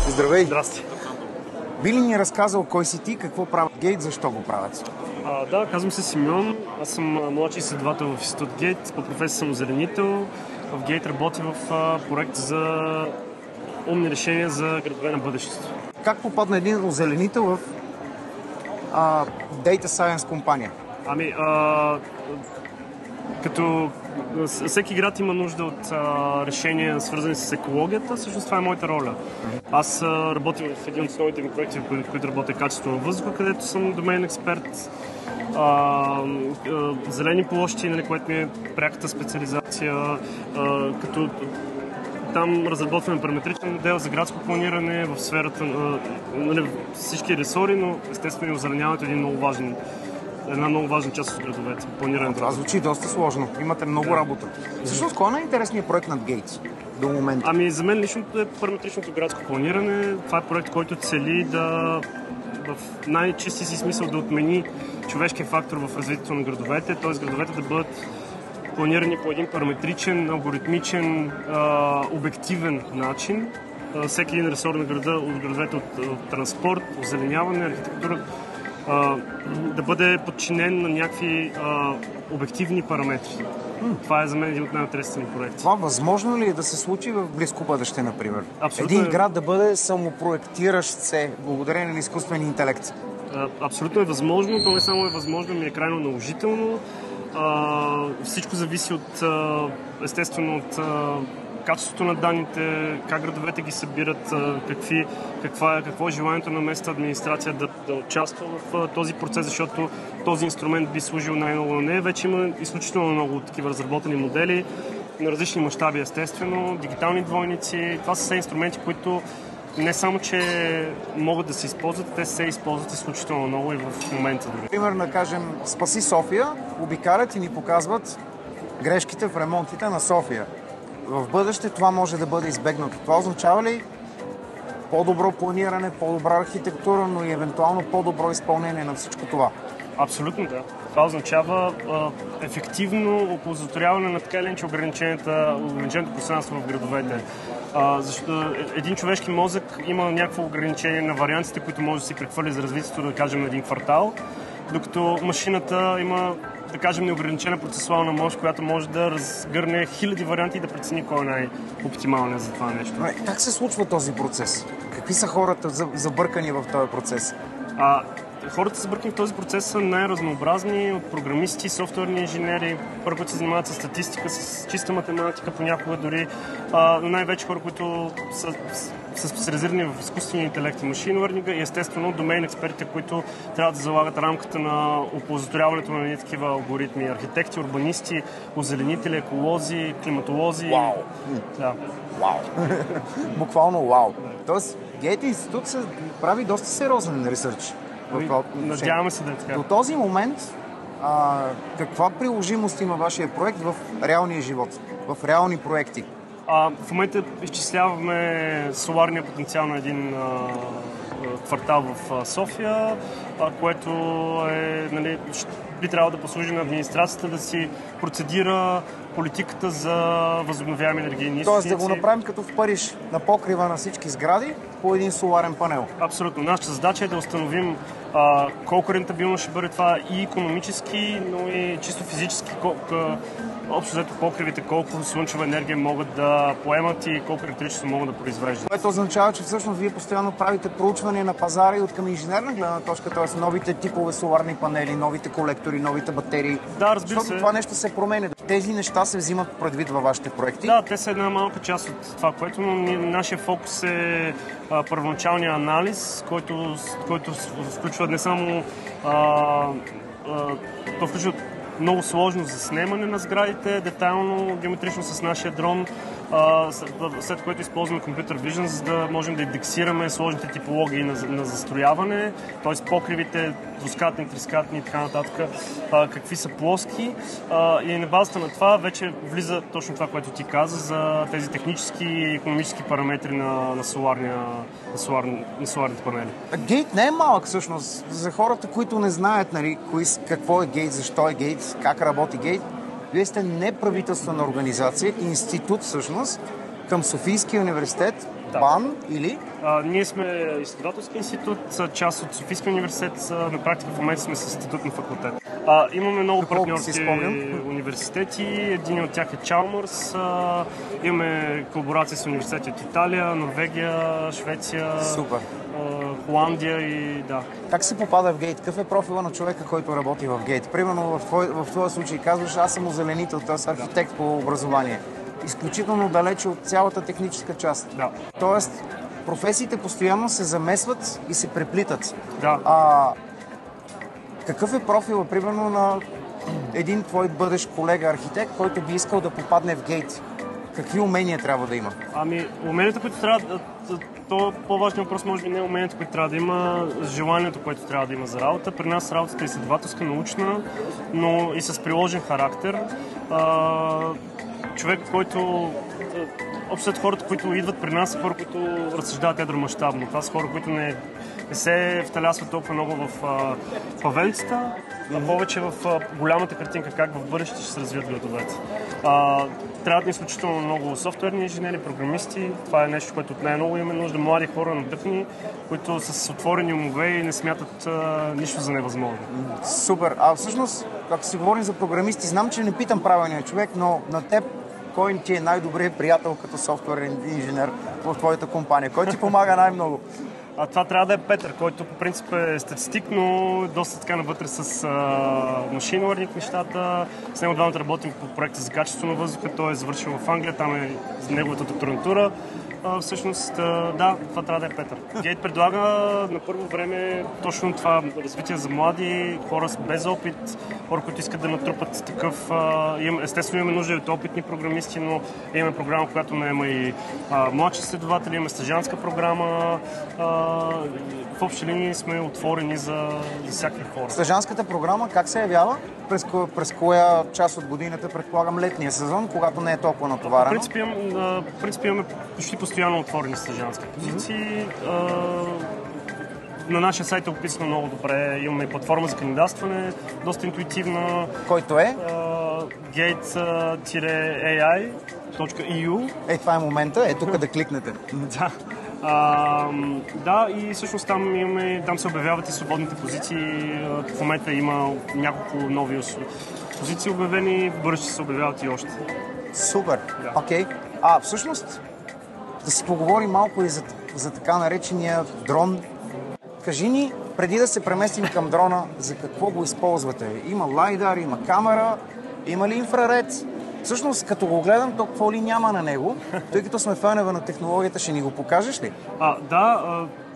Здравей! Здрасти! Би ли ни разказал кой си ти, какво правят Гейт, защо го правят? Да, казвам се Симеон. Аз съм младши изследовател в Институт Гейт. По професия съм озеленител. В Гейт работя в проект за умни решения за градове на бъдещето. Как попадна един озеленител в Data Science компания? Като всеки град има нужда от решения, свързани с екологията, всъщност това е моята роля. Аз работя в един от основните ми проекти, в които работя качество на въздуха, където съм домен експерт. Зелени площи, което ми е пряката специализация, като там разработваме параметричен модел за градско планиране в сферата на всички ресори, но естествено и озеленяването е една много важна част от градовете. Планирането. Това звучи доста сложно. Имате много работа. Всъщност, кой е най-интересният проект над Гейтс до момента? За мен лично е параметричното градско планиране. Това е проект, който цели в най-чисти си смисъл да отмени човешкия фактор в развитието на градовете, т.е. градовете да бъдат планирани по един параметричен, алгоритмичен, обективен начин. Всеки един ресор на града, от градовете от транспорт, озеленяване, архитектура, да бъде подчинен на някакви обективни параметри. Това е за мен един от най-интересните ми проекти. Това възможно ли е да се случи в близко бъдеще, например? Абсолютно един град да бъде самопроектиращ се, благодарение на изкуствения интелект? Абсолютно е възможно, но не само е възможно, ми е крайно наложително. Всичко зависи естествено от качеството на данните, как градовете ги събират, какво е желанието на местната администрация да участва в този процес, защото този инструмент би служил най-много на нея. Вече има изключително много такива разработени модели на различни мащаби, естествено, дигитални двойници. Това са все инструменти, които не само, че могат да се използват, те се използват изключително много и в момента. Примерно, да кажем, Спаси София, обикалят и ни показват грешките в ремонтите на София. В бъдеще това може да бъде избегнато. Това означава ли по-добро планиране, по-добра архитектура, но и евентуално по-добро изпълнение на всичко това? Абсолютно да. Това означава ефективно оползотворяване на така или иначе ограниченото пространство в градовете. Защото един човешки мозък има някакво ограничение на вариантите, които може да си прехвърли за развитието, да кажем, на един квартал, докато машината има, да кажем, неограничена процесуална мощ, която може да разгърне хиляди варианти и да прецени кой е най-оптималният за това нещо. Как се случва този процес? Какви са хората забъркани в този процес? Хората забъркани в този процес са най-разнообразни, от програмисти, софтуерни инженери, хора, които се занимават с статистика, с чиста математика, понякога дори, но най-вече хора, които са специализирани в изкуствения интелект и машин лърнинга и естествено домейн експертите, които трябва да залагат рамката на оползотворяването на едни такива алгоритми. Архитекти, урбанисти, озеленители, еколози, климатолози. Вау! Да. Вау! Буквално вау! Тоест, Гейт институт се прави доста сериозен ресърч. Надяваме се да е така. До този момент каква приложимост има вашия проект в реалния живот, в реални проекти? В момента изчисляваме соларния потенциал на един квартал в София, което нали, би трябвало да послужи на администрацията да си процедира политиката за възобновяеми енергийни източници. Тоест да го направим като в Париж, на покрива на всички сгради по един соларен панел. Абсолютно. Нашата задача е да установим колко рентабилно ще бъде това и икономически, но и чисто физически. Общо взето покривите, колко слънчева енергия могат да поемат и колко електричество могат да произвеждат. Което означава, че всъщност вие постоянно правите проучване на пазара и от към инженерна гледна точка, т.е. новите типове соларни панели, новите колектори, новите батерии. Да, разбира се. Защото това нещо се променя. Тези неща се взимат предвид във вашите проекти. Да, те са една малка част от това, което, но нашия фокус е първоначалния анализ, който включва не само то включва много сложно заснемане на сградите, детайлно, геометрично с нашия дрон, след което използваме Computer Vision, за да можем да индексираме сложните типологии на застрояване, т.е. покривите, двускатни, трискатни и така нататък, какви са плоски. И на базата на това вече влиза точно това, което ти каза, за тези технически и икономически параметри на соларните панели. Гейт не е малък всъщност. За хората, които не знаят нали, какво е Гейт, защо е Гейт, как работи Гейт, вие сте неправителствена организация, институт всъщност, към Софийския университет, да. БАН или? Ние сме изследователски институт, част от Софийския университет, на практика в момента сме с институт на факултет. Имаме много партньорски университети, един от тях е Чалмърс, имаме колаборация с университети от Италия, Норвегия, Швеция, супер. Холандия и да. Как се попада в Гейт? Какъв е профила на човека, който работи в Гейт? Примерно в твоя случай казваш, аз съм озеленител, т.е. архитект по образование. Изключително далече от цялата техническа част. Да. Тоест, професиите постоянно се замесват и се преплитат. Да. Какъв е профила, примерно, на един твой бъдещ колега архитект, който би искал да попадне в Гейт? Какви умения трябва да има? Уменията, които трябва то по-важният въпрос може би не е умението, което трябва да има, желанието, което трябва да има за работа. При нас работата е изследователска, научна, но и с приложен характер. Човек, който... Общо хората, които идват при нас, са хора, които разсъждават едромащабно. Това са хора, които не се вталясват толкова много в павелицата, а повече в голямата картинка, как в бъдеще ще се развият градовете. Трябват изключително много софтуерни инженери, програмисти. Това е нещо, което от най-много имаме нужда. Млади хора, надъхни, които са с отворени умове и не смятат нищо за невъзможно. Супер! Всъщност, ако си говорим за програмисти, знам, че не питам правилния човек, но на теб кой ти е най-добрият приятел като софтуерен инженер в твоята компания? Кой ти помага най-много? Това трябва да е Петър, който по принцип е статистик, но доста така навътре с machine learning нещата. С него двамата работим по проекта за качество на въздуха. Той е завършил в Англия, там е неговата докторантура. Всъщност, да, това трябва да е Петър. Гейт предлага на първо време точно това развитие за млади хора без опит, хора, които искат да натрупат такъв. Естествено имаме нужда и от опитни програмисти, но имаме програма, която наема и младши следователи, имаме стажантска програма. В общи линии сме отворени за всякакви хора. Стажантската програма как се явява? През коя част от годината, предполагам, летния сезон, когато не е толкова натоварено? В принцип имаме почти постоянно отворени стажантски позиции. На нашия сайт е описано много добре. Имаме платформа за кандидатстване, доста интуитивна. Който е? gate-ai.eu. Това е момента. Тук да кликнете. Да. Да, и всъщност там се обявяват и свободните позиции. В момента има няколко нови позиции обявени, в бъдеще се обявяват и още. Супер! Окей. Всъщност, да си поговорим малко и за така наречения дрон. Кажи ни, преди да се преместим към дрона, за какво го използвате? Има лайдар, има камера, има ли инфраред? Всъщност, като го гледам, то какво ли няма на него, тъй като сме фенове на технологията, ще ни го покажеш ли? Да,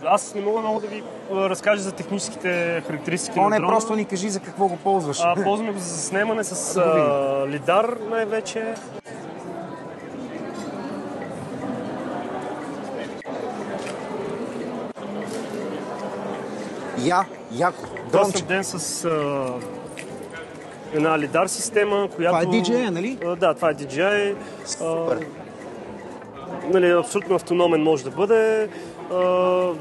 аз не мога много да ви разкажа за техническите характеристики на дрона. Просто ни кажи за какво го ползваш. Ползваме го за заснемане с лидар най-вече. Яко. Доста снабден с една лидар система, която... Това е DJI, нали? Да, това е DJI. Супер. Абсолютно автономен може да бъде.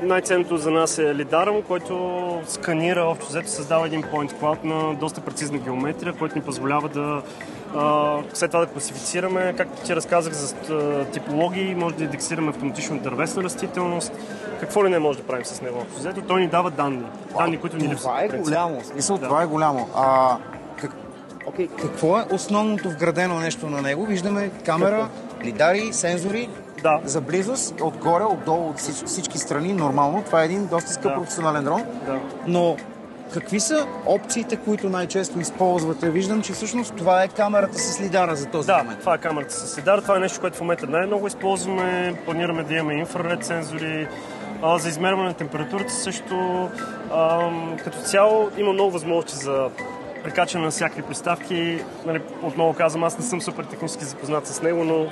Най-ценното за нас е лидара му, който сканира, общо взето създава един point cloud на доста прецизна геометрия, който ни позволява да след това да класифицираме, както ти разказах за типологии, може да индексираме автоматично дървесна растителност. Какво ли не може да правим с него? Общо взето той ни дава данни, които ни липсват. Това е голямо. Смисъл, това е голямо. Какво е основното вградено нещо на него? Виждаме камера, лидари, сензори. Да. За близост, отгоре, отдолу, от всички страни, нормално. Това е един доста скъп професионален дрон. Да. Но какви са опциите, които най-често използвате? Виждам, че всъщност това е камерата с лидара за този момент. Да, това е камерата с лидар. Това е нещо, което в момента най-много използваме. Планираме да имаме инфраред сензори. За измерване на температурата също. Като цяло има много възможности за прикачване на всякакви приставки. Нали, отново казвам, аз не съм супер технически запознат с него, но...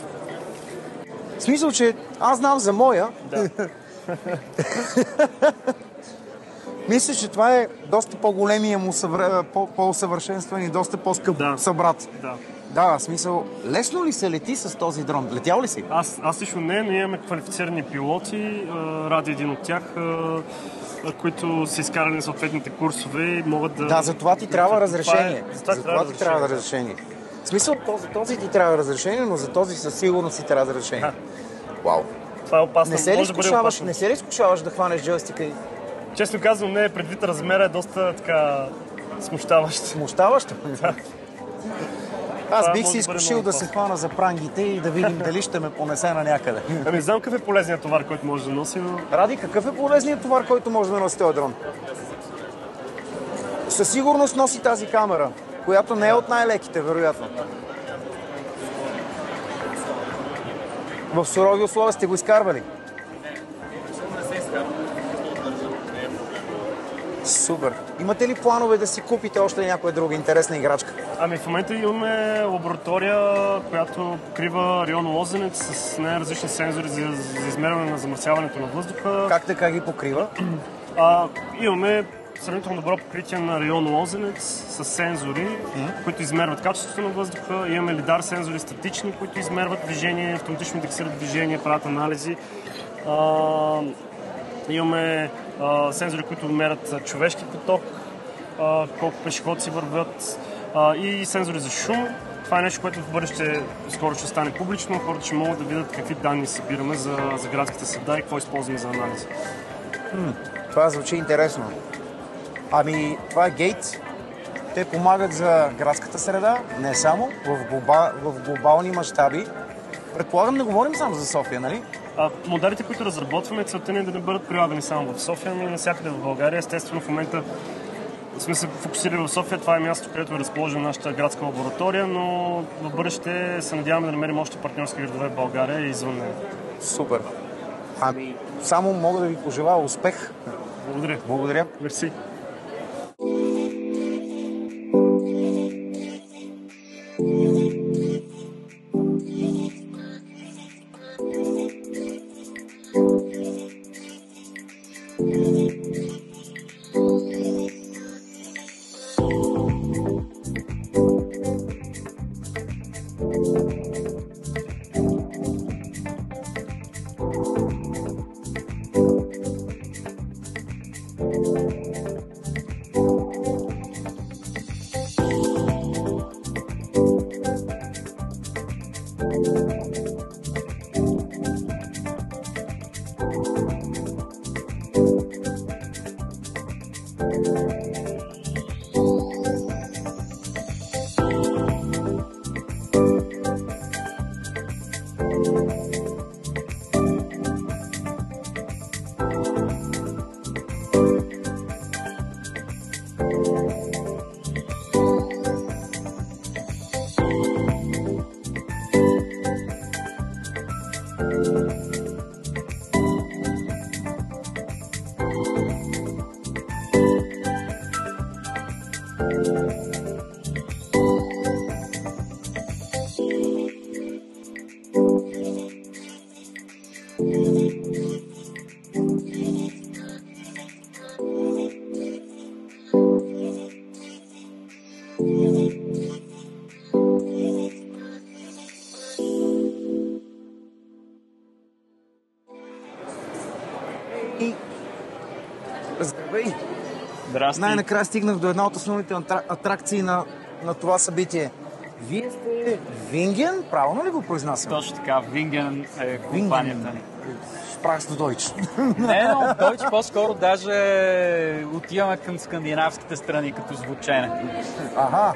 В смисъл, че аз знам за моя. Да. Мисля, че това е доста по-големия му по-усъвършенстван и доста по-скъп събрат. Да. Да, в смисъл, лесно ли се лети с този дрон? Летял ли си? Аз лично не, но имаме квалифицирани пилоти, ради един от тях, които са изкарани съответните курсове и могат да... Да, за това ти трябва разрешение. За това ти трябва разрешение. В смисъл, този ти трябва разрешение, но за този със сигурност си трябва разрешение. Вау. Това е опасно. Не се ли изкушаваш да хванеш джойстика и... Честно казвам, не, предвид размера е доста така смущаващ. Смущаващ? Да. Аз бих си изкушил да се хвана за прангите и да видим дали ще ме понесе на някъде. Ами знам какъв е полезният товар, който може да носи, но... Ради, какъв е полезният товар, който може да носи този дрон? Със сигурност носи тази камера, която не е от най-леките, вероятно. В сурови условия сте го изкарвали? Супер. Имате ли планове да си купите още някоя друга интересна играчка? Ами в момента имаме лаборатория, която покрива район Лозенец с най-различни сензори за измерване на замърсяването на въздуха. Как така ги покрива? Имаме сравнително добро покритие на район Лозенец с сензори, които измерват качеството на въздуха. Имаме лидар сензори статични, които измерват движение, автоматично индексират движение, правят анализи. Имаме сензори, които мерят човешки поток, колко пешеходци вървят, и сензори за шум. Това е нещо, което в бъдеще скоро ще стане публично. Хората ще могат да видят какви данни събираме за градската среда и какво използваме за анализи. Това звучи интересно. Ами, това е Gate. Те помагат за градската среда, не само, в глобални мащаби. Предполагам, не говорим само за София, нали? Моделите, които разработваме, целта ни е да не бъдат прилагани само в София, но и навсякъде в България. Естествено, в момента сме се фокусирали в София. Това е място, където е разположена нашата градска лаборатория, но в бъдеще се надяваме да намерим още партньорски градове в България и извън нея. Супер. Ами, само мога да ви пожелая успех. Благодаря. Благодаря. Мерси. Здравей! Здрасти. Най-накрая стигнах до една от основните атракции на това събитие. Вие сте Винген, правилно ли го произнасям? Точно така, Винген е компанията ни. Sprachst du Deutsch? Не, но Deutsch по-скоро даже отиваме към скандинавските страни като звучене. Аха.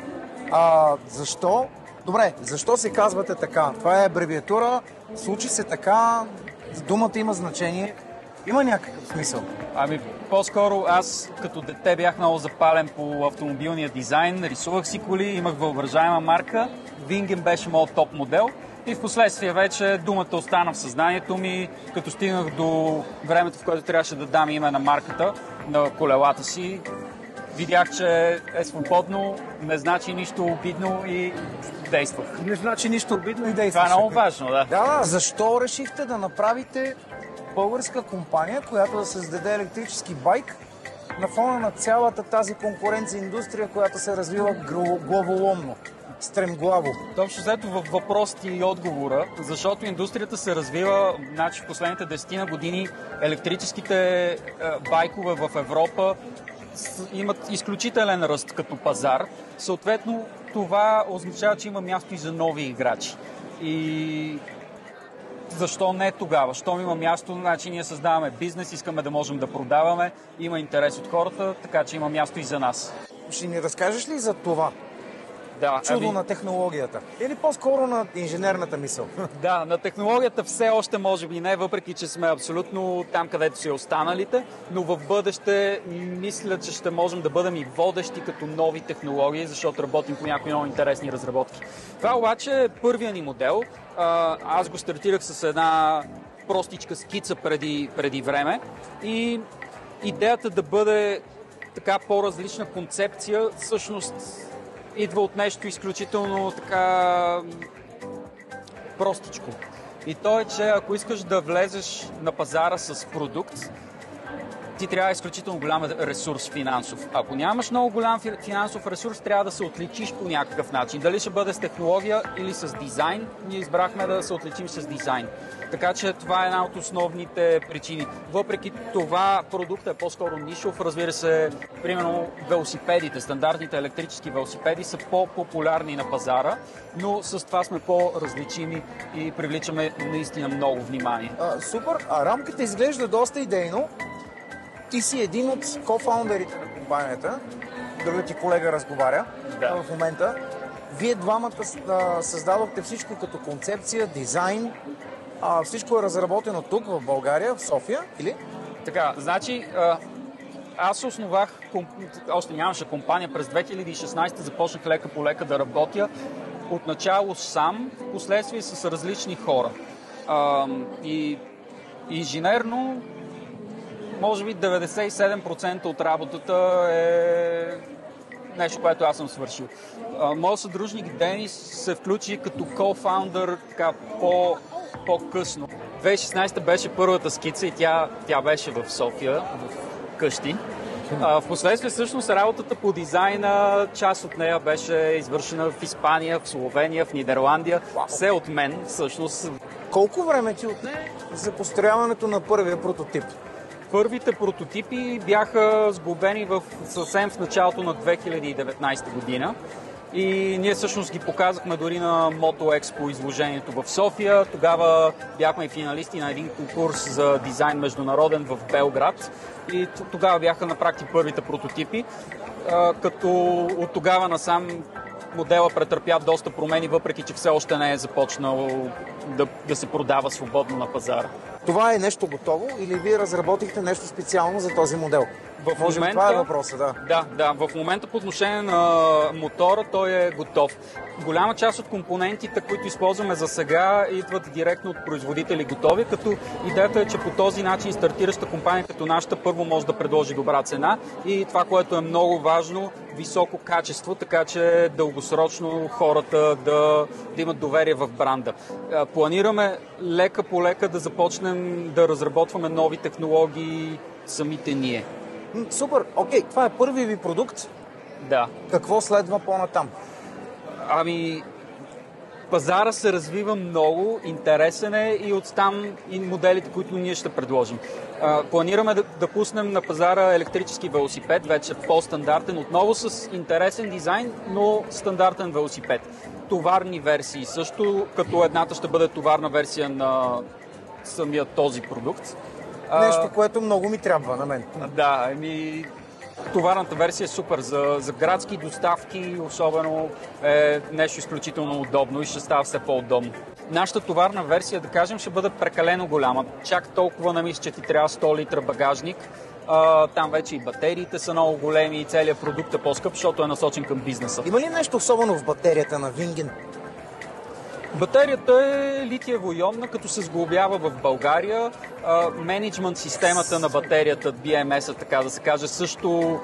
Защо? Добре, защо се казвате така? Това е абревиатура, случи се така, думата има значение. Има някакъв смисъл? Ами, по-скоро аз като дете бях много запален по автомобилния дизайн, рисувах си коли, имах въображаема марка. Винген беше моят топ модел и в последствие вече думата остана в съзнанието ми, като стигнах до времето, в което трябваше да дам име на марката, на колелата си. Видях, че е свободно, не значи нищо обидно и действах. Не значи нищо обидно и действаш. Това е много важно, да. Да, защо решихте да направите българска компания, която да създаде електрически байк на фона на цялата тази конкуренция индустрия, която се развива главоломно, стремглаво? Точно взето в въпросите и отговора, защото индустрията се развива, значи в последните 10 години електрическите байкове в Европа имат изключителен ръст като пазар. Съответно, това означава, че има място и за нови играчи. И защо не тогава? Щом има място, значи ние създаваме бизнес, искаме да можем да продаваме, има интерес от хората, така че има място и за нас. Ще ни разкажеш ли за това? Да, Чудо на технологията. Или по-скоро на инженерната мисъл? Да, на технологията все още може би не, въпреки че сме абсолютно там, където са и останалите, но в бъдеще мисля, че ще можем да бъдем и водещи като нови технологии, защото работим по някои много интересни разработки. Това обаче е първият ни модел. Аз го стартирах с една простичка скица преди време и идеята да бъде така по-различна концепция всъщност идва от нещо изключително така простичко. И то е, че ако искаш да влезеш на пазара с продукт, ти трябва изключително голям ресурс финансов. Ако нямаш много голям финансов ресурс, трябва да се отличиш по някакъв начин. Дали ще бъде с технология или с дизайн, ние избрахме да се отличим с дизайн. Така че това е една от основните причини. Въпреки това, продуктът е по-скоро нишов. Разбира се, примерно велосипедите, стандартните електрически велосипеди са по-популярни на пазара, но с това сме по-различими и привличаме наистина много внимание. Супер, рамката изглежда доста идейно. Ти си един от кофаундерите на компанията, другият ти колега разговаря в момента. Вие двамата създадохте всичко като концепция, дизайн, всичко е разработено тук в България, в София, или? Така, значи аз основах, още нямаше компания, през 2016 започнах лека по лека да работя, отначало сам, последствие с различни хора. И инженерно може би 97% от работата е нещо, което аз съм свършил. Моят съдружник Денис се включи като кофаундър така по-късно. 2016 беше първата скица и тя беше в София, в къщи. Впоследствие всъщност работата по дизайна, част от нея беше извършена в Испания, в Словения, в Нидерландия. Все от мен всъщност. Колко време ти отне за построяването на първия прототип? Първите прототипи бяха сглобени съвсем в началото на 2019 година и ние всъщност ги показахме дори на Moto Expo изложението в София. Тогава бяхме и финалисти на един конкурс за дизайн международен в Белград и тогава бяха на практика първите прототипи, като от тогава насам модела претърпя доста промени, въпреки че все още не е започнал да се продава свободно на пазара. Това е нещо готово или вие разработихте нещо специално за този модел? Може би това е въпросът, да. Да, в момента по отношение на мотора той е готов. Голяма част от компонентите, които използваме за сега, идват директно от производители готови, като идеята е, че по този начин стартираща компания като нашата първо може да предложи добра цена и това, което е много важно, високо качество, така че дългосрочно хората да имат доверие в бранда. Планираме лека по лека да започнем да разработваме нови технологии самите ние. Супер, окей, това е първи ви продукт. Да. Какво следва по-натам? Ами, Пазара се развива много, интересен е и оттам и моделите, които ние ще предложим. Планираме да пуснем на пазара електрически велосипед, вече по-стандартен, отново с интересен дизайн, но стандартен велосипед. Товарни версии също, като едната ще бъде товарна версия на самия този продукт. Нещо, което много ми трябва на мен. Да, товарната версия е супер за градски доставки, особено е нещо изключително удобно и ще става все по-удобно. Нашата товарна версия, да кажем, ще бъде прекалено голяма. Чак толкова не мисля, че ти трябва 100 литра багажник. Там вече и батериите са много големи и целият продукт е по-скъп, защото е насочен към бизнеса. Има ли нещо особено в батерията на Винген? Батерията е литиево-ионна, като се сглобява в България. Менеджмент системата на батерията, BMS-а, така да се каже, също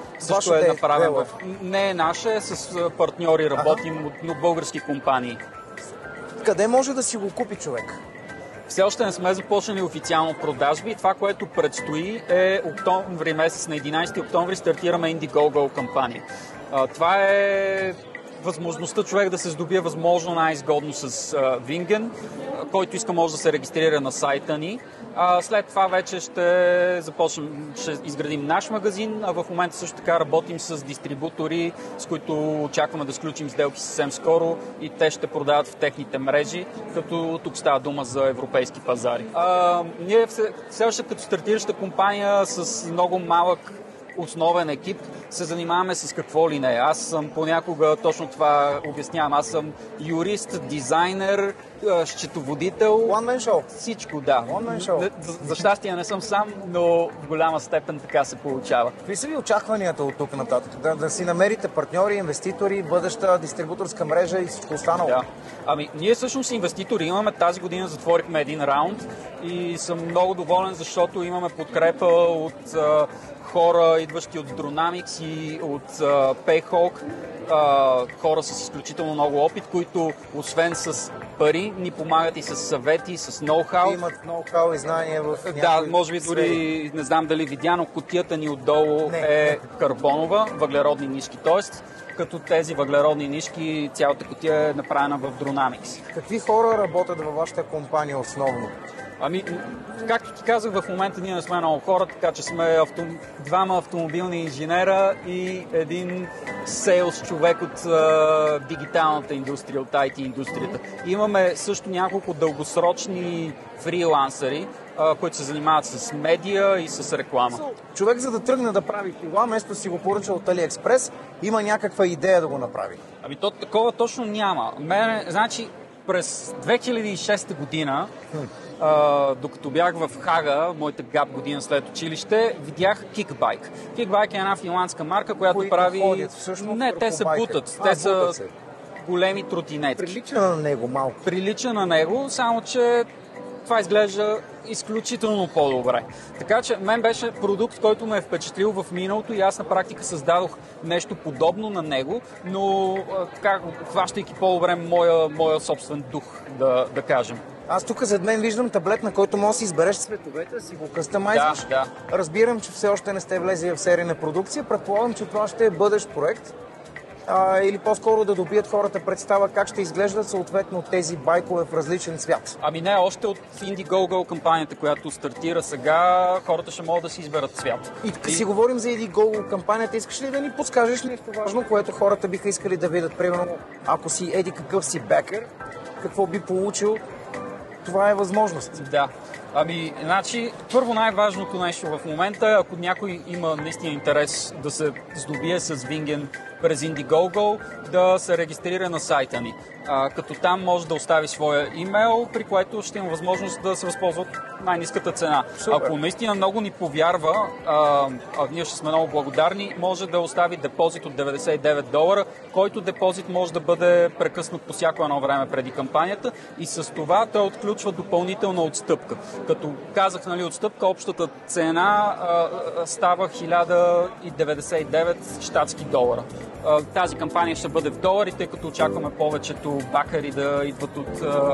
е направен в... Не е наша, с партньори работим, но български компании. Къде може да си го купи човек? Все още не сме започнали официално продажби. Това, което предстои е октомври месец, на 11 октомври стартираме Indiegogo кампания. Това е възможността човек да се здобие възможно най-изгодно с Винген, който иска може да се регистрира на сайта ни. След това вече ще изградим наш магазин, а в момента също така работим с дистрибутори, с които очакваме да сключим сделки съвсем скоро и те ще продават в техните мрежи, като тук става дума за европейски пазари. Ние все още като стартираща компания с много малък основен екип се занимаваме с какво ли не. Аз съм понякога точно това обяснявам. Аз съм юрист, дизайнер, счетоводител. One man show. Всичко, да. One man show. За щастие не съм сам, но в голяма степен така се получава. Какви са ви очакванията от тук нататък? Да си намерите партньори, инвеститори, бъдеща дистрибуторска мрежа и всичко останало? Да. Ние всъщност инвеститори имаме. Тази година затворихме един раунд и съм много доволен, защото имаме подкрепа от хора, идващи от Dronamics и от Payhawk, хора с изключително много опит, които освен с пари ни помагат и с съвети, с ноу-хау. Имат ноу-хау и знания в някои Да, може би дори, не знам дали видя, но кутията ни отдолу е карбонова, въглеродни нишки. Тоест, като тези въглеродни нишки, цялата кутия е направена в Dronamics. Какви хора работят във вашата компания основно? Както ти казах, в момента ние не сме много хора, така че сме двама автомобилни инженера и един сейлс човек от дигиталната индустрия, от IT индустрията. Имаме също няколко дългосрочни фрилансъри, които се занимават с медия и с реклама. Човек, за да тръгне да прави това, вместо си го поръча от AliExpress, има някаква идея да го направи. Такова точно няма. Значи, през 2006 година, докато бях в Хага, моята гап година след училище, видях Kickbike. Kickbike е една финландска марка, която прави... Ходят, всъщност, не, те са бутат. Те са големи тротинетки. Прилича на него малко. Прилича на него, само че това изглежда изключително по-добре. Така че мен беше продукт, който ме е впечатлил в миналото и аз на практика създадох нещо подобно на него, но така, хващайки по-добре моя собствен дух, да кажем. Аз тук зад мен виждам таблет, на който можеш да си избереш цветовете, да си го къстъмайзваш. Да. Разбирам, че все още не сте влезли в серийна продукция. Предполагам, че това ще е бъдещ проект. Или по-скоро да добият хората представа как ще изглеждат съответно тези байкове в различен цвят. Не, още от Indiegogo кампанията, която стартира сега, хората ще могат да си изберат цвят. И си говорим за Indiegogo кампанията, искаш ли да ни подскажеш нещо важно, което хората биха искали да видят? Примерно, ако си еди какъв си бекер, какво би получил? Това е възможност. Да. Първо най-важното нещо в момента е, ако някой има наистина интерес да се здобие с Винген през Indiegogo, да се регистрира на сайта ни. Като там може да остави своя имейл, при което ще има възможност да се възползват най-ниската цена. Супер. Ако наистина много ни повярва, ние ще сме много благодарни, може да остави депозит от $99, който депозит може да бъде прекъснат по всяко едно време преди кампанията и с това той отключва допълнителна отстъпка. Като казах, отстъпка, общата цена става $1099 щатски долара. Тази кампания ще бъде в долари, тъй като очакваме повечето бакари да идват от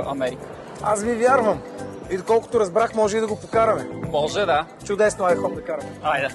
Америка. Аз ви вярвам. И доколкото разбрах, може и да го покараме. Може, да. Чудесно, айхом да караме. Айде.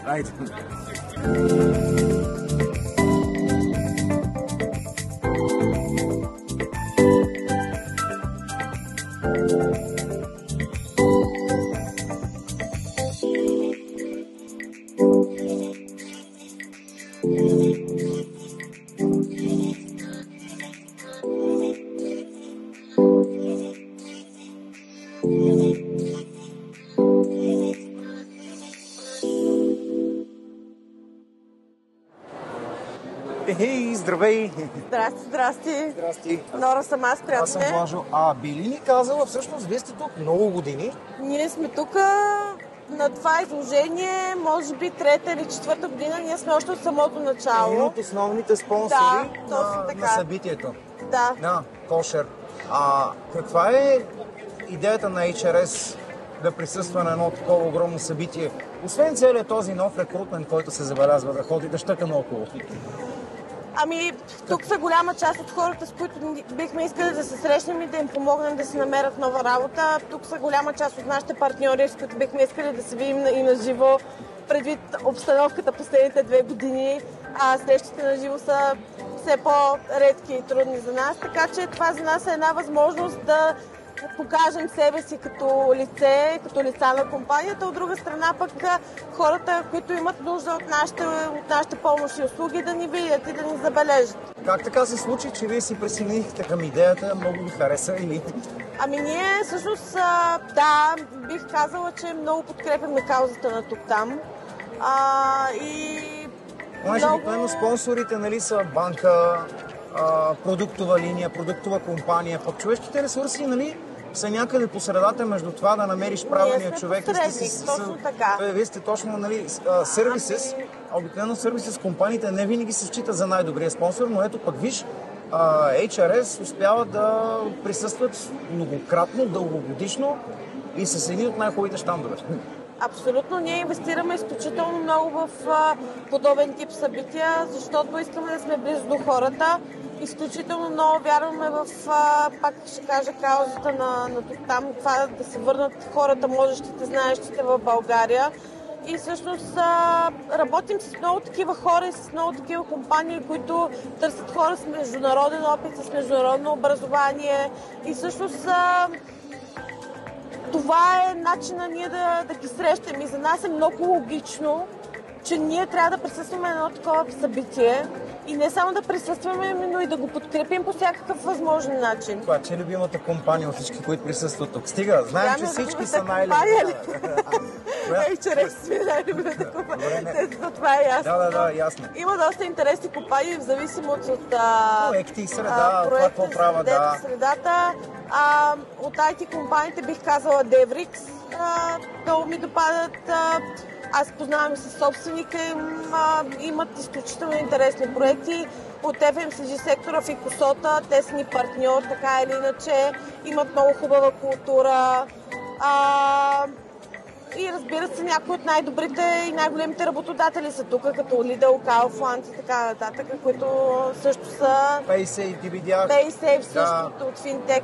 Ехей, здравей! Здрасти, здрасти. Здрасти. Нора съм аз, Аз съм приятели. Блажо. Били ни казала, всъщност вие сте тук много години. Ние сме тук на това изложение, може би трета или четвърта година. Ние сме още от самото Един начало. от основните спонсори Да, точно така. на събитието. Да. На Кошер. Каква е идеята на HRS да присъства на едно такова огромно събитие? Освен целият този нов рекрутмент, който се забелязва да ходи да щъка наоколо. Ами, тук са голяма част от хората, с които бихме искали да се срещнем и да им помогнем да си намерят нова работа. Тук са голяма част от нашите партньори, с които бихме искали да се видим и на живо, предвид обстановката последните 2 години. Срещите на живо са все по-редки и трудни за нас, така че това за нас е една възможност да покажем себе си като лице, като лица на компанията. От друга страна пък хората, които имат нужда от нашите помощи и услуги, да ни видят и да ни забележат. Как така се случи, че вие си присъединихте към идеята? Много ви хареса или? Ами ние всъщност, да, бих казала, че много подкрепяме каузата на тук-там. Понеже обикновено спонсорите, нали, са банка, продуктова линия, продуктова компания, пък човешките ресурси, нали, са някъде по средата между това да намериш правилния човек. Точно така. Вие сте точно, нали, сервисес, обикновено сервисес компаниите не винаги се считат за най-добрия спонсор, но ето пък виж, HRS успява да присъстват многократно, дългогодишно и с едни от най-хубавите щандове. Абсолютно, ние инвестираме изключително много в подобен тип събития, защото искаме да сме близо до хората. Изключително много вярваме в, пак ще кажа, каузата на там, това да се върнат хората, можещите, знаещите в България. И всъщност работим с много такива хора и с много такива компании, които търсят хора с международен опит, с международно образование. И всъщност това е начинът ние да ги срещаме. И за нас е много логично, че ние трябва да присъстваме на едно такова събитие. И не само да присъстваме, но и да го подкрепим по всякакъв възможен начин. Това е любимата компания от всички, които присъстват тук. Стига, знаем, че всички са най-любимата. HRS сме най-любимата компания. Това е ясно. Да, ясно. Има доста интересни компании в зависимост от проекти и среда, какво правят, средата. От IT компаниите бих казала Devrix. Много ми допадат. Аз познавам и със собственика им, имат изключително интересни проекти. От FMCG сектора в Икосота, те са ни партньор, така или иначе, имат много хубава култура. И разбира се, някои от най-добрите и най-големите работодатели са тук, като Lidl, Kaufland и така нататък, които също са... PaySafe, DBDR. PaySafe също от Fintech.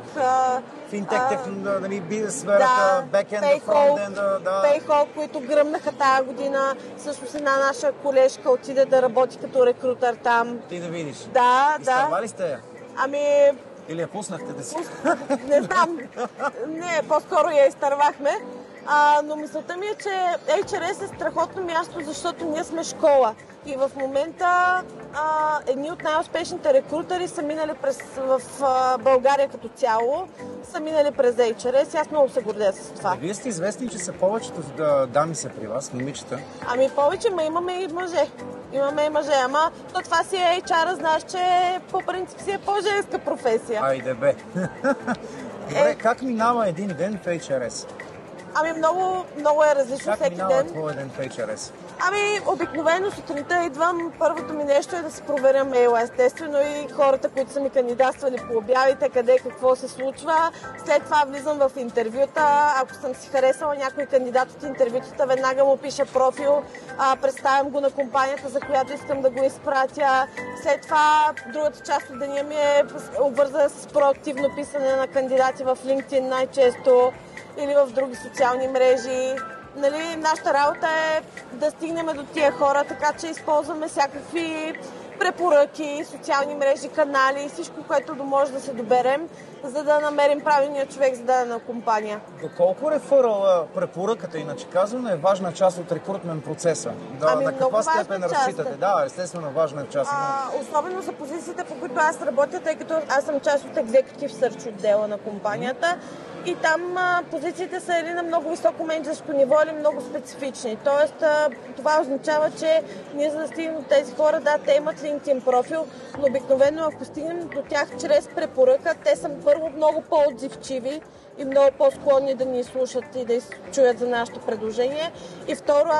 Fintech, бизнес сферата, бекенда, фронтенда. Payhawk, които гръмнаха тая година. Всъщност една наша колежка отиде да работи като рекрутър там. Ти да видиш? Да. Изтървали сте я? Или я пуснахте да си? Не знам. Не, по-скоро я изтървахме. Но мисълта ми е, че HRS е страхотно място, защото ние сме школа. И в момента едни от най-успешните рекрутери са минали в България като цяло, са минали през HRS и аз много се гордея с това. Вие сте известни, че са повечето дами са при вас, момичета. Ами повече, имаме и мъже. Имаме и мъже, ама това си е HR, знаеш, че по принцип си е по-женска професия. Айде бе. Добре, как минава един ден в HRS? Ами много е различно всеки ден. Как минава твой ден в HRS? Ами обикновено сутринта идвам, първото ми нещо е да си проверя мейла, естествено и хората, които са ми кандидатствали по обявите, къде какво се случва. След това влизам в интервюта, ако съм си харесала някой кандидат от интервютата, веднага му пиша профил, представям го на компанията, за която искам да го изпратя. След това другата част от деня ми е обвързана с проактивно писане на кандидати в LinkedIn най-често или в други социални мрежи. Нали, нашата работа е да стигнем до тия хора, така че използваме всякакви препоръки, социални мрежи, канали, всичко, което може да се доберем, за да намерим правилния човек за дадена компания. Доколко рефърал препоръката, иначе казвам, е важна част от рекрутмент процеса? На каква степен разчитате? Да, естествено, важна част. Особено за позициите, по които аз работя, тъй като аз съм част от Executive Search отдела на компанията. И там позициите са или на много високо менеджерско ниво, или много специфични. Тоест, това означава, че ние за да стигнем до тези хора, да, те имат LinkedIn профил, но обикновено ако стигнем до тях чрез препоръка, те са първо много по-отзивчиви и много по-склонни да ни слушат и да чуят за нашето предложение. И второ,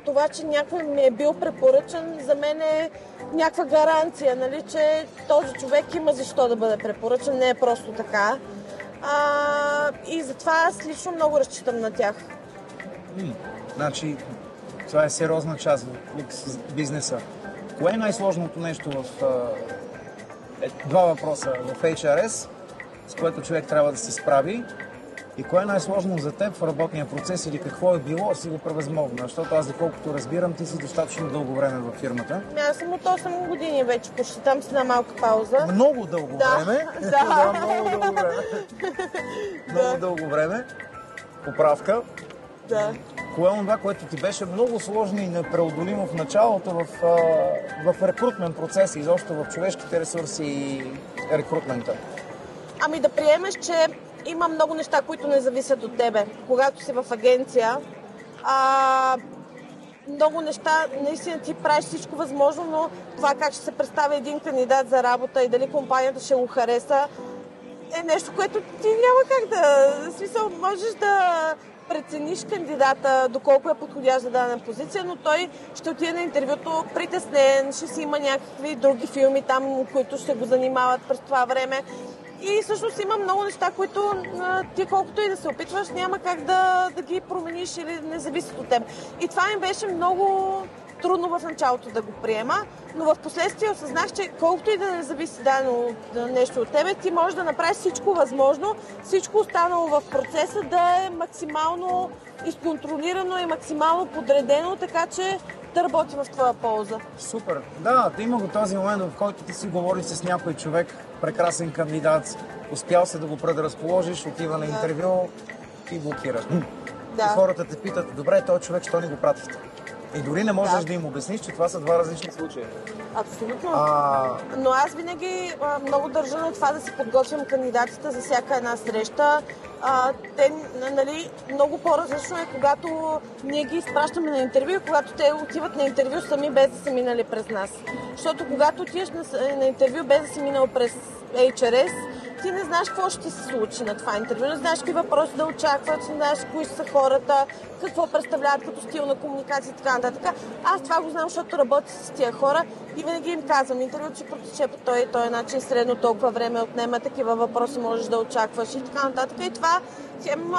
това, че някой ми е бил препоръчан, за мен е някаква гаранция, нали, че този човек има защо да бъде препоръчан, не е просто така. И затова аз лично много разчитам на тях. Значи, това е сериозна част в бизнеса. Кое е най-сложното нещо два въпроса в HRS, с което човек трябва да се справи? И кое е най-сложно за теб в работния процес или какво е било, си го превъзмогна? Защото аз, доколкото разбирам, ти си достатъчно дълго време във фирмата. Аз съм от 8 години вече, почти там си на малка пауза. Много дълго време. Да. Много дълго време. Много дълго време. Поправка. Да. Кое е това, което ти беше много сложно и непреодолимо в началото в рекрутмент процеса, изобщо в човешките ресурси и рекрутмента? Ами да приемеш, че има много неща, които не зависят от тебе. Когато си в агенция, много неща, наистина ти правиш всичко възможно, но това как ще се представи един кандидат за работа и дали компанията ще го хареса, е нещо, което ти няма как да... В смисъл, можеш да прецениш кандидата, доколко е подходящ за дадена позиция, но той ще отиде на интервюто притеснен, ще си има някакви други филми там, които ще го занимават през това време. И всъщност има много неща, които ти колкото и да се опитваш, няма как да ги промениш или не зависят от теб. И това ми беше много трудно в началото да го приема, но в последствие осъзнах, че колкото и да не зависи дадено нещо от тебе, ти можеш да направиш всичко възможно, всичко останало в процеса да е максимално изконтролирано и максимално подредено, така че да работи в твоя полза. Супер. Да, има го този момент, в който ти си говориш с някой човек, прекрасен кандидат, успял се да го предразположиш, отива на интервю и блокираш. Да. И хората те питат, добре, този човек, що ни го пратихте? И дори не можеш да им обясниш, че това са два различни случаи. Абсолютно. Но аз винаги много държа на това да си подготвям кандидатите за всяка една среща. Те, нали, много по-различно е, когато ние ги изпращаме на интервю, когато те отиват на интервю сами без да са минали през нас. Защото когато отиваш на интервю без да си минал през HRS, ти не знаеш какво ще се случи на това интервю, не знаеш какви въпроси да очакваш, не знаеш кои са хората, какво представляват като стил на комуникация и така нататък. Аз това го знам, защото работя с тия хора и винаги им казвам, интервюто ще протече по този начин, средно толкова време отнема, такива въпроси можеш да очакваш и така нататък. И това хем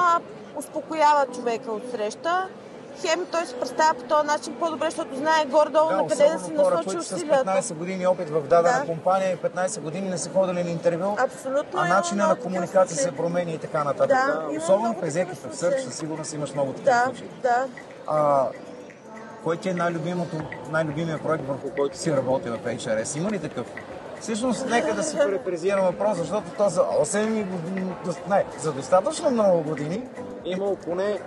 успокоява човека от среща, хем той се представя по този начин по-добре, защото знае горе-долу на къде да си насочи усилията. С 15 години опит в дадена компания и 15 години не са ходили на интервю, абсолютно, а начинът на комуникация се промени и така нататък. Да, особено в Executive Search, със сигурност имаш много такива случаи. Да. Кой ти е най-любимият проект, върху който си работи в HRS? Има ли такъв? Всъщност, нека да си перифразирам въпрос, защото то за 8 години, за достатъчно много години имало поне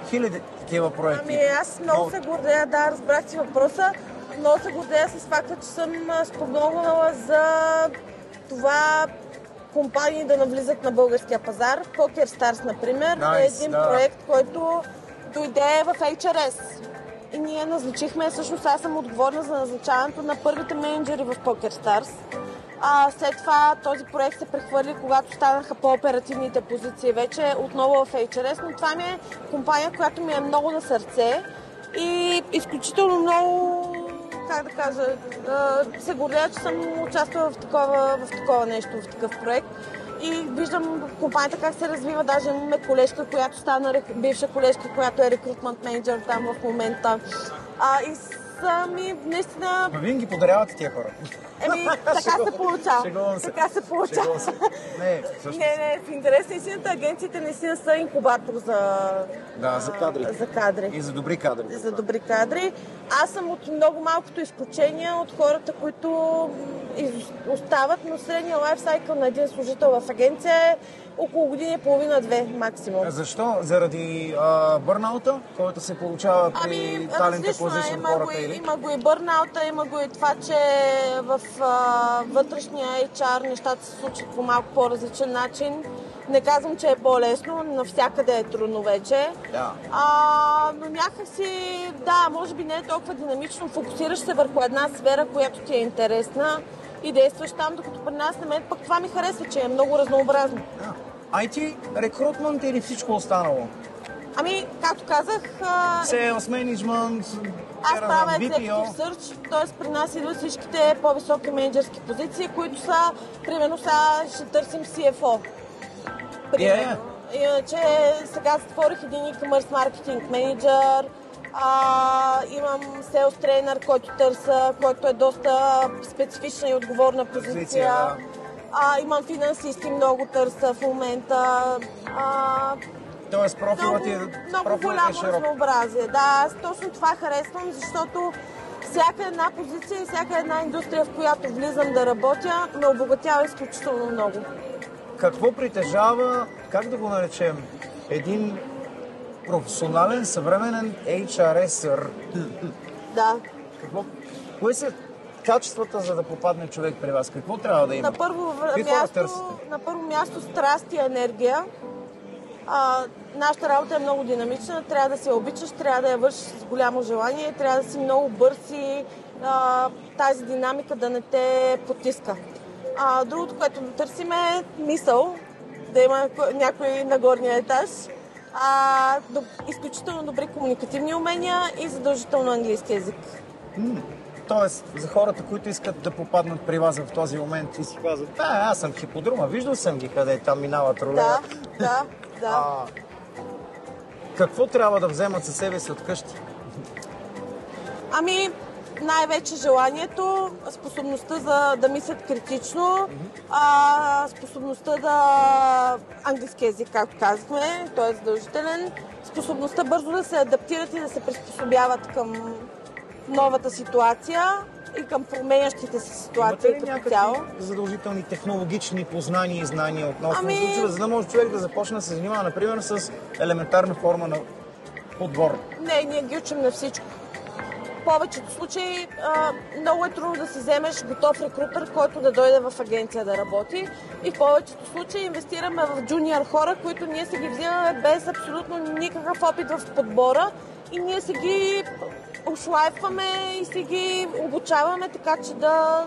хиляди такива проекти. Ами аз много се гордея, да, разбрах си въпроса. Много се гордея с факта, че съм спомогнала за това компании да навлизат на българския пазар. Poker Stars, например, е един проект, който дойде в HRS. И ние назначихме, всъщност аз съм отговорна за назначаването на първите менеджери в Poker Stars. След това този проект се прехвърли, когато станаха по-оперативните позиции вече отново в HRS, но това ми е компания, която ми е много на сърце и изключително много, как да кажа, се гордея, че съм участвала в такова нещо, в такъв проект. И виждам компанията как се развива, даже имаме колежка, която стана бивша колежка, която е рекрутмент менеджер там в момента. И сами наистина... Вие ги подарявате тия хора? Така се получава. Така се получава. Не, в интерес на истината, агенциите наистина са инкубатор за кадри. За кадри. И за добри кадри. За добри кадри. Аз съм от много малкото изключение от хората, които остават, но средния лайфсайкъл на един служител в агенция е около година и половина-две максимум. Защо? Заради бърнаута, който се получава при Talent Acquisition хората или? Има го и бърнаута, има го и това, че в вътрешния HR нещата се случват по малко по-различен начин. Не казвам, че е по-лесно, навсякъде е трудно вече. Да. Но някакси, да, може би не е толкова динамично. Фокусираш се върху една сфера, която ти е интересна и действаш там, докато при нас на мен пък това ми харесва, че е много разнообразно. Да. IT, рекрутмент или всичко останало? Ами, както казах, Sales management, аз правя BPO. executive search, т.е. при нас идват всичките по-високи менеджерски позиции, които са, примерно сега ще търсим CFO. Примерно. Иначе сега затворих един e-commerce marketing менеджер, имам sales трейнер, който търся, който е доста специфична и отговорна позиция. Имам финансисти, много търся в момента. Тоест профилът е много голямо широк. разнообразие. Да, аз точно това харесвам, защото всяка една позиция и всяка една индустрия, в която влизам да работя, ме обогатява изключително много. Какво притежава, как да го наречем, един професионален, съвременен HRS-ър? Да. Кои са качествата, за да попадне човек при вас? Какво трябва да има? На първо място страст и енергия. Нашата работа е много динамична, трябва да се обичаш, трябва да я вършиш с голямо желание, трябва да си много бърз и тази динамика да не те потиска. Другото, което да търсим е мисъл, да има някой на горния етаж, изключително добри комуникативни умения и задължително английски език. Тоест, за хората, които искат да попаднат при вас в този момент и си казват, аз съм хиподрума, виждал съм ги къде там минават ролева. Да. Какво трябва да вземат със себе си от къщи? Ами, най-вече желанието, способността да мислят критично, способността английски език, както казахме, той е задължителен, способността бързо да се адаптират и да се приспособяват към новата ситуация и към променящите се ситуации като цяло. Имате ли някакви задължителни технологични познания и знания относно случая, за да може човек да започне да се занимава, например, с елементарна форма на подбор? Не, ние ги учим на всичко. В повечето случаи много е трудно да си вземеш готов рекрутър, който да дойде в агенция да работи. И в повечето случаи инвестираме в джуниор хора, които ние се ги взимаме без абсолютно никакъв опит в подбора и ние се ги ошлайфваме и се ги обучаваме така, че да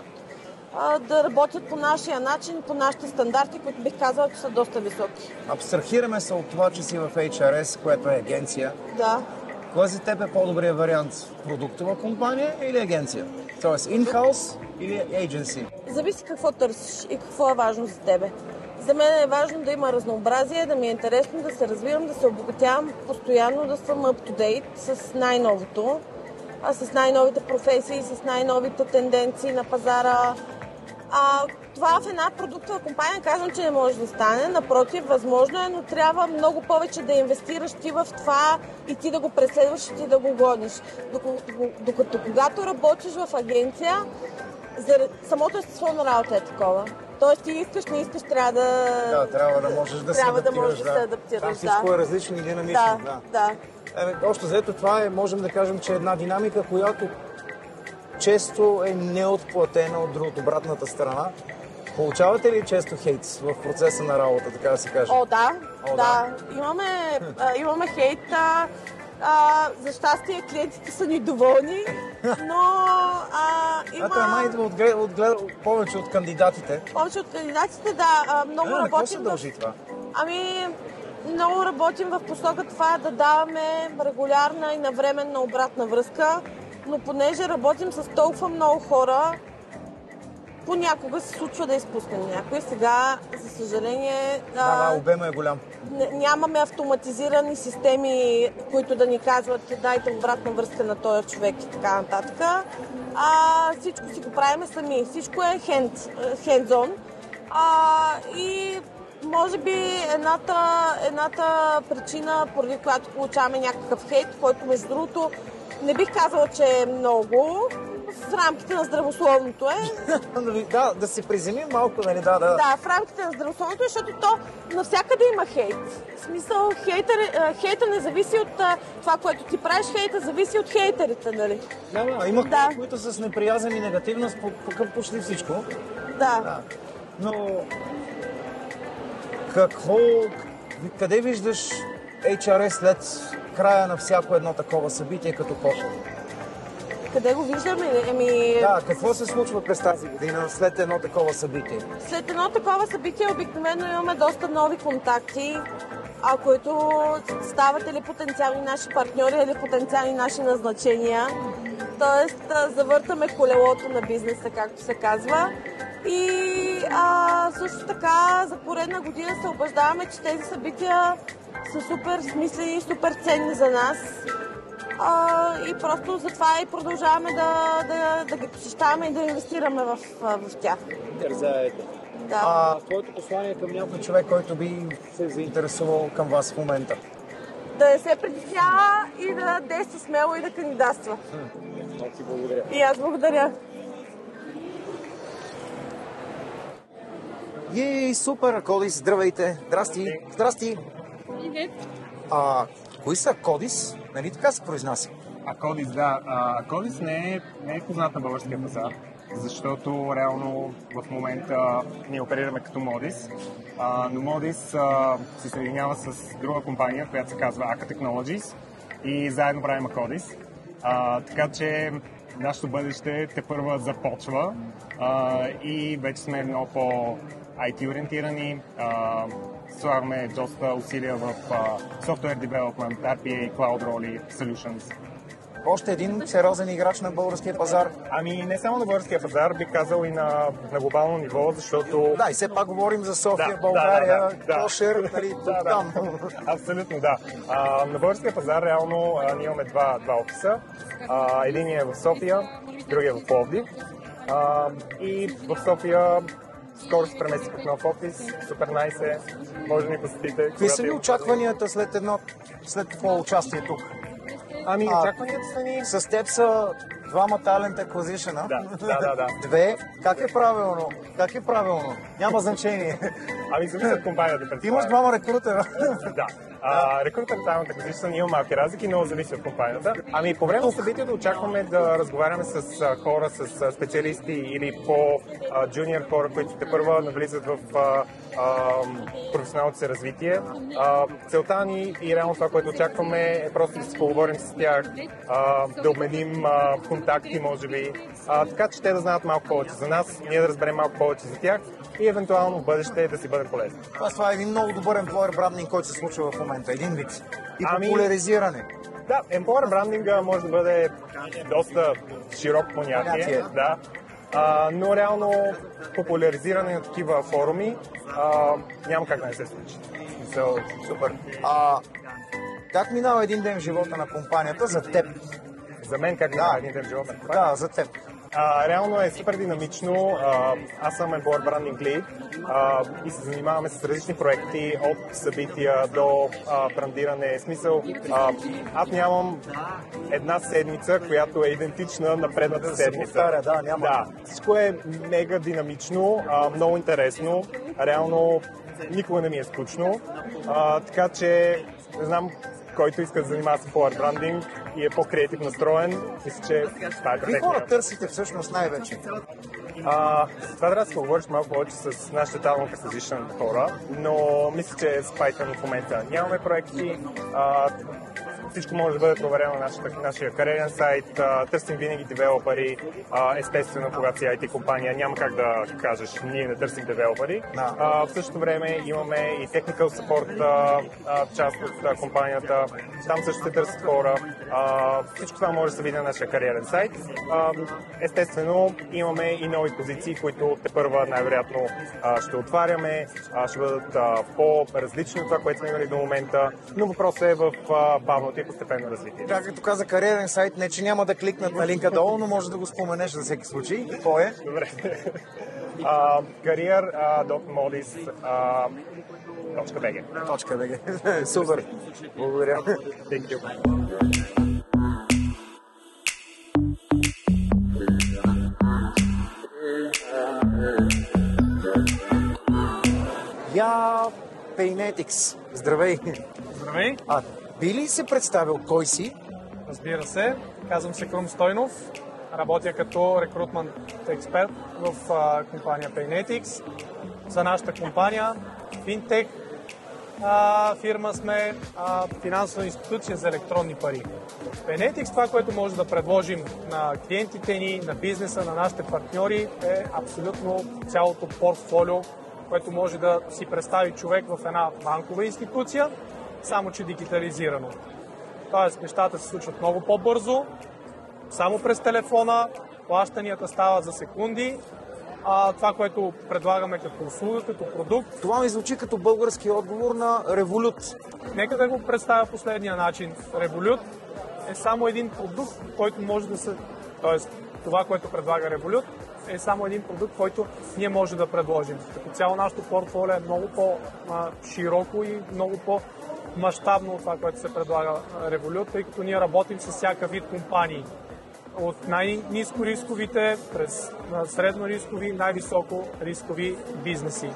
работят по нашия начин, по нашите стандарти, които бих казала, че са доста високи. Абстрахираме се от това, че си в HRS, което е агенция. Да. Кой за теб е по-добрият вариант? Продуктова компания или агенция? Тоест in-house или agency? Зависи какво търсиш и какво е важно за тебе. За мен е важно да има разнообразие, да ми е интересно да се развивам, да се обогатявам постоянно, да съм up-to-date с най-новото, с най-новите професии, с най-новите тенденции на пазара. Това в една продуктова компания казвам, че не може да стане. Напротив, възможно е, но трябва много повече да инвестираш ти в това и ти да го преследваш и ти да го гониш. Докато когато работиш в агенция, самото естество на работа е такова. Тоест ти искаш, не искаш, трябва да можеш да се адаптираш. Там всичко е различно и динамично. Да. Още заето това можем да кажем, че е една динамика, която често е неотплатена от обратната страна. Получавате ли често хейт в процеса на работа, така да се каже? Да. Имаме хейт. За щастие клиентите са ни доволни, но има... Това май идва повече от кандидатите. Повече от кандидатите, да. Много работим... Какво се дължи това? Много работим в посока това да даваме регулярна и навременна обратна връзка, но понеже работим с толкова много хора, понякога се случва да изпуснем някой. Сега, за съжаление... обема е голям. Нямаме автоматизирани системи, които да ни казват, дайте обратна връзка на този човек и така нататък. Всичко си го правим сами. Всичко е hands-on. И може би едната причина, поради която получаваме някакъв хейт, който между другото не бих казала, че е много, в рамките на здравословното е. Да се приземим малко, нали? Да, в рамките на здравословното е, защото то навсякъде има хейт. В смисъл, хейта не зависи от това, което ти правиш, хейта зависи от хейтерите, нали? Има хора, които са с неприязън и негативност към почти всичко. Да. Но Къде виждаш HRS след края на всяко едно такова събитие като почва? Къде го виждаме? Да, какво се случва през тази година след едно такова събитие? След едно такова събитие обикновено имаме доста нови контакти, които стават или потенциални наши партньори, или потенциални наши назначения. Тоест, завъртаме колелото на бизнеса, както се казва. И също така за поредна година се убеждаваме, че тези събития са супер смислени и супер ценни за нас. И просто затова и продължаваме да ги посещаваме и да инвестираме в тях. Дързаете. Да. Твоето послание към някой човек, който би се заинтересувал към вас в момента? Да не се притеснява и да действа смело и да кандидатства. Много ти благодаря. И аз благодаря. Супер, Кодис, здравейте. Здрасти. Здрасти. Кои са Кодис? Нали така се произнася? Кодис, да. Кодис не е познат на българския пазар, защото реално в момента ние оперираме като Модис, но Модис се съединява с друга компания, която се казва Aka Technologies и заедно правим Кодис. Така че нашето бъдеще тепърва започва и вече сме много по-IT ориентирани. Слагаме доста усилия в Software Development, RPA, Cloud роли, Solutions. Още един сериозен играч на българския пазар. Не само на българския пазар, бих казал и на глобално ниво, защото... Да, и все пак говорим за София, България, Кошер, нали, там. Абсолютно, да. На българския пазар реално ние имаме два офиса. Единият е в София, другия е в Пловдив. И в София скоро се преместих в нов офис, супер найс е, може да ни посетите. Какви са ви очакванията след това участие тук? Очакванията са ни... С теб са двама Talent Acquisition, Да. Две. Как е правилно? Няма значение. Зависи от компанията. Имаш двама рекрутера. Да. Рекрутер Talent Acquisition има малки разлики, но зависи от компанията. По време на събитието очакваме да разговаряме с хора, с специалисти или по-джуниор хора, които тепърва навлизат в професионалното си развитие. Целта ни и реално това, което очакваме е просто да се поговорим с тях, да обменим контакти, може би, така че те да знаят малко повече за нас, ние да разберем малко повече за тях и евентуално в бъдеще да си бъдем полезни. Това е един много добър employer брандинг, който се случва в момента, един вид. И популяризиране. Да, employer брандинга може да бъде доста широко понятие. Да. Но реално популяризиране на такива форуми няма как да не се случи. Супер. Как минава един ден в живота на компанията за теб? За мен как минава един ден в живота на компанията? Да, за теб. Реално е супер динамично. Аз съм Employer Branding Lead и се занимаваме с различни проекти от събития до брандиране. Смисъл, аз нямам една седмица, която е идентична на предната седмица. Да, всичко е мега динамично, много интересно. Реално никога не ми е скучно. Така че, не знам, който иска да занимава с Employer Branding и е по-креатив настроен, мисля, че това е какви хора търсите всъщност най-вече? Това трябва да се поговориш малко повече с нашите Talent Acquisition хора, но мисля, че с Python в момента нямаме проекти. Всичко може да бъде проверено на нашия кариерен сайт. Търсим винаги девелопери. Естествено, когато си IT компания, няма как да кажеш, ние не търсим девелопери. В същото време имаме и technical support част от компанията. Там също се търсят хора. Всичко това може да се види на нашия кариерен сайт. Естествено, имаме и нови позиции, които тепърва най-вероятно ще отваряме. Ще бъдат по-различни от това, което сме имали до момента, но въпросът е в бавното и постепенно развитие. Както каза кариерен сайт, не че няма да кликнат на линка долу, но може да го споменеш за всеки случай. Кой е? Добре. career.modis.bg. Супер. Благодаря. Thank you. Paynetics. Здравей. Здравей. Би ли се представил кой си? Разбира се. Казвам се Крум Стойнов. Работя като рекрутмент експерт в компания Paynetics. За нашата компания Fintech фирма сме финансова институция за електронни пари. Payinetics, това, което може да предложим на клиентите ни, на бизнеса, на нашите партньори, е абсолютно цялото портфолио, което може да си представи човек в една банкова институция, само че дигитализирано. Тоест, нещата се случват много по-бързо, само през телефона, плащанията стават за секунди, това, което предлагаме като услуга, като продукт. Това ми звучи като български отговор на Revolut. Нека да го представя последния начин. Revolut е само един продукт, който може да се... Тоест, това, което предлага Revolut, е само един продукт, който ние може да предложим. Като цяло нашето портфолио е много по-широко и много по-мащабно от това, което се предлага Revolut, тъй като ние работим с всяка вид компании. От най-ниско рисковите през средно рискови, най-високо рискови бизнеси.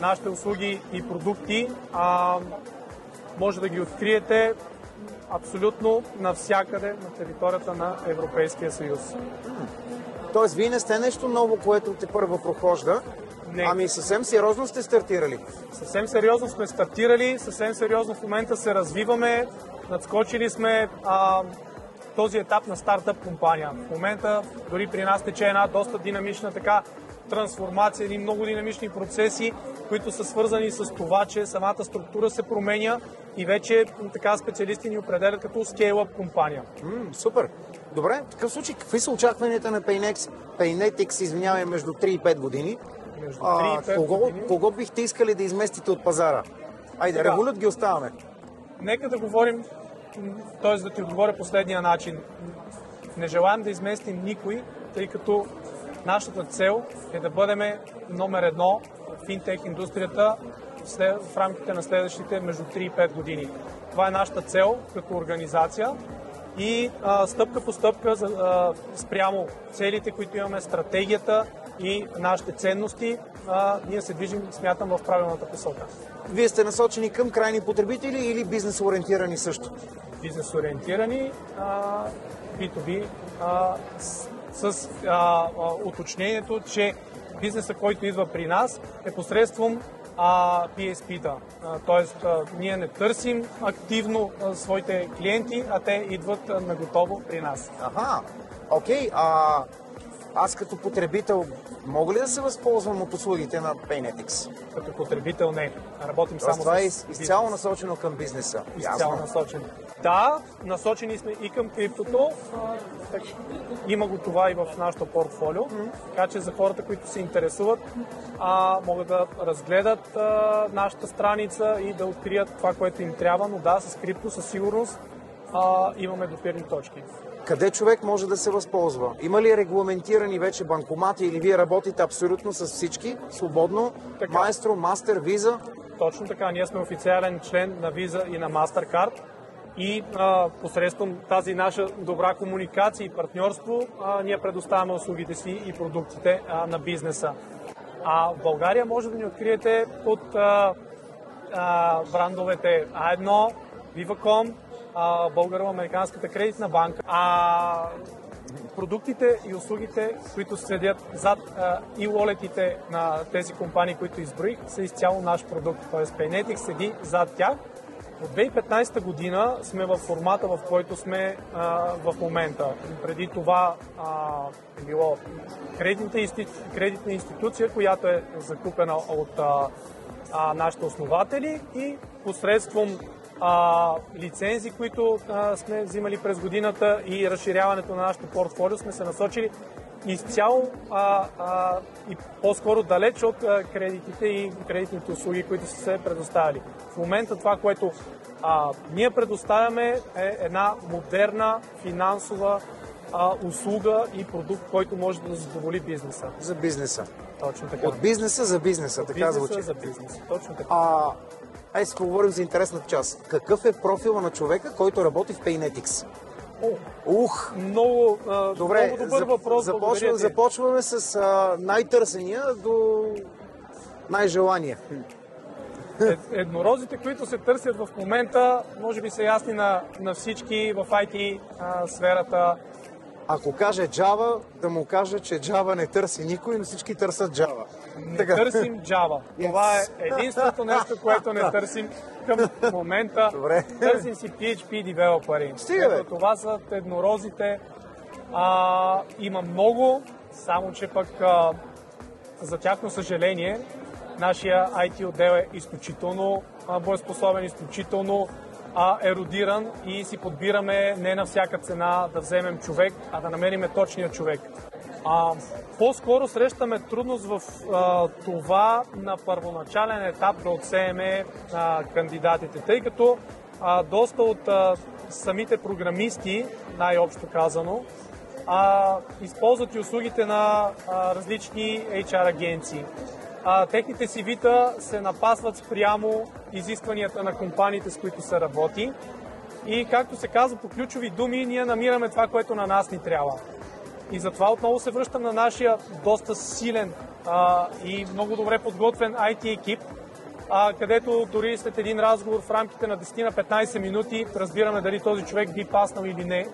Нашите услуги и продукти може да ги откриете абсолютно навсякъде на територията на Европейския съюз. Тоест, вие не сте нещо ново, което те първа прохожда, ами съвсем сериозно сте стартирали. Съвсем сериозно сме стартирали, съвсем сериозно в момента се развиваме, надскочили сме този етап на стартъп компания. В момента дори при нас тече една доста динамична трансформация, едни много динамични процеси, които са свързани с това, че самата структура се променя и вече специалисти ни определят като scale-up компания. Супер! Добре, в такъв случай, какви са очакванията на Payinetics, между 3 и 5 години? Между 3 и 5 години. Кого бихте искали да изместите от пазара? Айде, Revolut ги оставаме. Нека да говорим, т.е. да ти отговоря последния начин. Не желаем да изместим никой, тъй като нашата цел е да бъдем номер едно в финтех индустрията в рамките на следващите между 3 и 5 години. Това е нашата цел като организация и стъпка по стъпка спрямо целите, които имаме, стратегията и нашите ценности, ние се движим, смятам, в правилната посока. Вие сте насочени към крайни потребители или бизнес-ориентирани също? Бизнес-ориентирани, B2B, с уточнението, че бизнеса, който идва при нас, е посредством PSP-та. Тоест, ние не търсим активно своите клиенти, а те идват наготово при нас. Окей. Аз като потребител мога ли да се възползвам от услугите на Payinetics? Като потребител не. Работим само това е изцяло насочено към бизнеса. Изцяло насочено. Да, насочени сме и към криптото. Има го това и в нашото портфолио. Така че за хората, които се интересуват, могат да разгледат нашата страница и да открият това, което им трябва. Но да, с крипто със сигурност имаме допирни точки. Къде човек може да се възползва? Има ли регламентирани вече банкомати или вие работите абсолютно с всички? Свободно? Маестро, Мастер, Виза? Точно така. Ние сме официален член на Виза и на Mastercard и посредством тази наша добра комуникация и партньорство ние предоставяме услугите си и продуктите на бизнеса. В България може да ни откриете под брандовете A1, Viva.com, Българо-американската кредитна банка. Продуктите и услугите, които следят зад и уолетите на тези компании, които изброих, са изцяло наш продукт. Тоест Payinetics седи зад тях. От 2015 година сме в формата, в който сме в момента. Преди това е било кредитна институция, която е закупена от нашите основатели и посредством лицензи, които сме взимали през годината и разширяването на нашото портфолио, сме се насочили изцяло и по-скоро далеч от кредитите и кредитните услуги, които са се предоставили. В момента това, което ние предоставяме, е една модерна финансова услуга и продукт, който може да задоволи бизнеса. За бизнеса. Точно така. От бизнеса за бизнеса, така звучи. За бизнеса, точно така. Айде си поговорим за интересната част. Какъв е профила на човека, който работи в Payinetics? Много добър въпрос. Започваме с най-търсения до най-желания. Еднорозите, които се търсят в момента, може би са ясни на всички в IT сферата. Ако каже Java, да му каже, че Java не търси никой, но всички търсят Java. Не търсим Java. Това е единственото нещо, което не търсим към момента. Добре. Търсим си PHP девелопери. Това са еднорозите. Има много, само че пък за тяхно съжаление нашия IT отдел е изключително боеспособен, изключително еродиран и си подбираме не на всяка цена да вземем човек, а да намерим точния човек. По-скоро срещаме трудност в това на първоначален етап да отсееме кандидатите, тъй като доста от самите програмисти, най-общо казано, използват и услугите на различни HR агенции. Техните CV-та се напасват спрямо изискванията на компаниите, с които се работи. И както се казва по ключови думи, ние намираме това, което на нас ни трябва. И затова отново се връщам на нашия доста силен и много добре подготвен IT екип, където дори след един разговор в рамките на 10 на 15 минути разбираме дали този човек би паснал или не.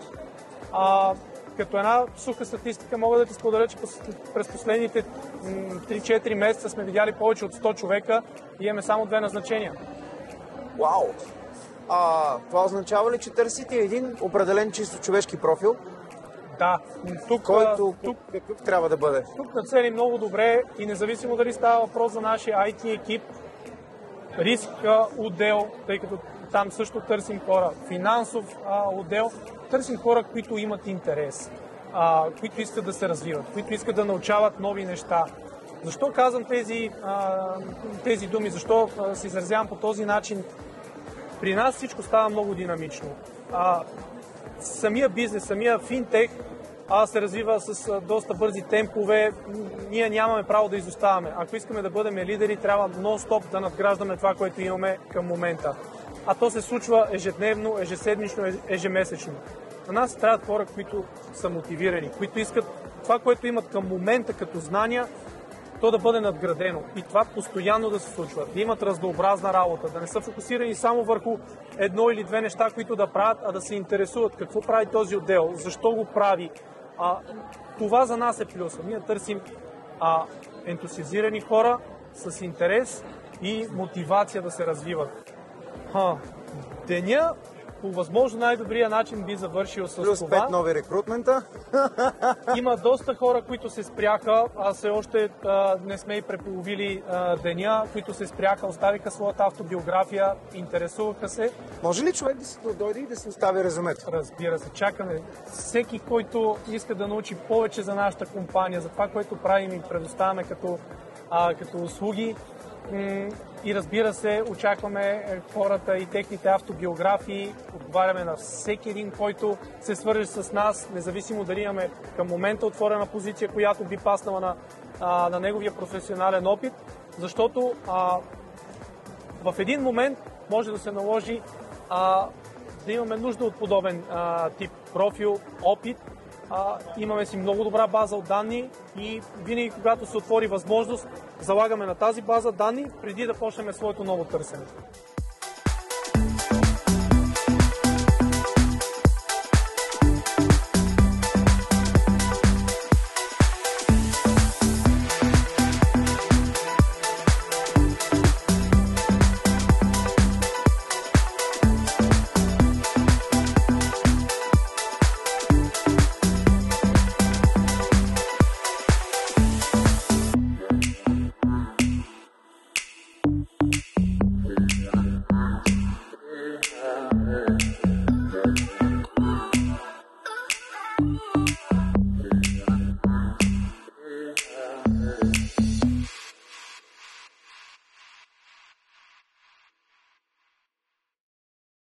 Като една суха статистика мога да ти споделя, че през последните 3-4 месеца сме видяли повече от 100 човека и имаме само 2 назначения. Вау! Това означава ли, че търсите един определен чисто човешки профил? Да. Какъв трябва да бъде? Тук нацели много добре и независимо дали става въпрос за нашия IT екип, риск отдел, тъй като там също търсим хора, финансов отдел, търсим хора, които имат интерес, които искат да се развиват, които искат да научават нови неща. Защо казвам тези думи? Защо се изразявам по този начин? При нас всичко става много динамично. Самия бизнес, самия финтех се развива с доста бързи темпове. Ние нямаме право да изоставаме. Ако искаме да бъдем лидери, трябва нон-стоп да надграждаме това, което имаме към момента. А то се случва ежедневно, ежеседмично, ежемесечно. На нас трябват хора, които са мотивирани, които искат това, което имат към момента като знания, то да бъде надградено. И това постоянно да се случва. Да имат разнообразна работа, да не са фокусирани само върху едно или две неща, които да правят, а да се интересуват какво прави този отдел, защо го прави. Това за нас е плюс. Ние търсим ентусиазирани хора с интерес и мотивация да се развиват. Деня по възможно най-добрия начин би завършил с плюс това. Плюс 5 нови рекрутмента. Има доста хора, които се спряха, все още не сме и преполовили деня, които се спряха, оставиха своята автобиография, интересуваха се. Може ли човек да дойде и да си остави резюмето? Разбира се, чакаме. Всеки, който иска да научи повече за нашата компания, за това, което правим и предоставяме като услуги, и разбира се, очакваме хората и техните автобиографии, отговаряме на всеки един, който се свърже с нас, независимо дали имаме към момента отворена позиция, която би паснала на неговия професионален опит, защото в един момент може да се наложи да имаме нужда от подобен тип профил, опит. Имаме си много добра база от данни и винаги, когато се отвори възможност, залагаме на тази база данни, преди да почнем своето ново търсене.